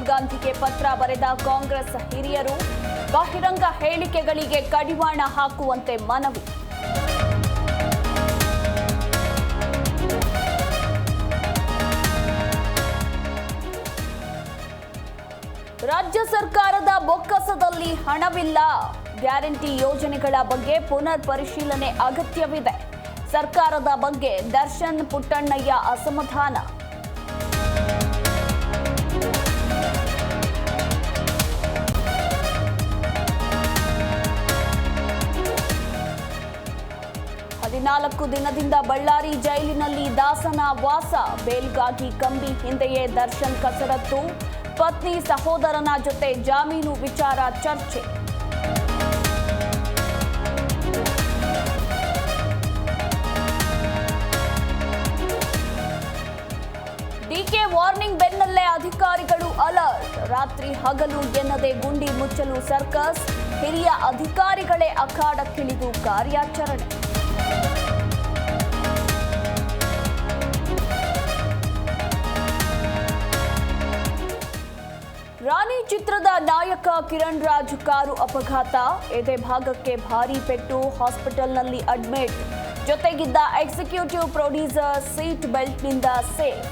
ರಾಹುಲ್ ಗಾಂಧಿಗೆ ಪತ್ರ ಬರೆದ ಕಾಂಗ್ರೆಸ್ ಹಿರಿಯರು ಬಹಿರಂಗ ಹೇಳಿಕೆಗಳಿಗೆ ಕಡಿವಾಣ ಹಾಕುವಂತೆ ಮನವಿ. ರಾಜ್ಯ ಸರ್ಕಾರದ ಬೊಕ್ಕಸದಲ್ಲಿ ಹಣವಿಲ್ಲ. ಗ್ಯಾರಂಟಿ ಯೋಜನೆಗಳ ಬಗ್ಗೆ ಪುನರ್ ಪರಿಶೀಲನೆ ಅಗತ್ಯವಿದೆ. ಸರ್ಕಾರದ ಬಗ್ಗೆ ದರ್ಶನ್ ಪುಟ್ಟಣ್ಣಯ್ಯ ಅಸಮಾಧಾನ. ಹದಿನಾಲ್ಕು ದಿನದಿಂದ ಬಳ್ಳಾರಿ ಜೈಲಿನಲ್ಲಿ ದಾಸನ ವಾಸ. ಬೇಲ್ಗಾಗಿ ಕಂಬಿ ಹಿಂದೆಯೇ ದರ್ಶನ್ ಕಸರತ್ತು. ಪತ್ನಿ ಸಹೋದರನ ಜೊತೆ ಜಾಮೀನು ವಿಚಾರ ಚರ್ಚೆ. ಡಿಕೆ ವಾರ್ನಿಂಗ್ ಬೆನ್ನಲ್ಲೇ ಅಧಿಕಾರಿಗಳು ಅಲರ್ಟ್. ರಾತ್ರಿ ಹಗಲು ಎನ್ನದೆ ಗುಂಡಿ ಮುಚ್ಚಲು ಸರ್ಕಸ್. ಹಿರಿಯ ಅಧಿಕಾರಿಗಳೇ ಅಖಾಡಕ್ಕಿಳಿದು ಕಾರ್ಯಾಚರಣೆ. ರಾಣಿ ಚಿತ್ರದ ನಾಯಕ ಕಿರಣ್ ರಾಜ್ ಕಾರು ಅಪಘಾತ. ಎದೆ ಭಾಗಕ್ಕೆ ಭಾರೀ ಪೆಟ್ಟು, ಹಾಸ್ಪಿಟಲ್ನಲ್ಲಿ ಅಡ್ಮಿಟ್. ಜೊತೆಗಿದ್ದ ಎಕ್ಸಿಕ್ಯೂಟಿವ್ ಪ್ರೊಡ್ಯೂಸರ್ ಸೀಟ್ ಬೆಲ್ಟ್ನಿಂದ ಸೇಫ್.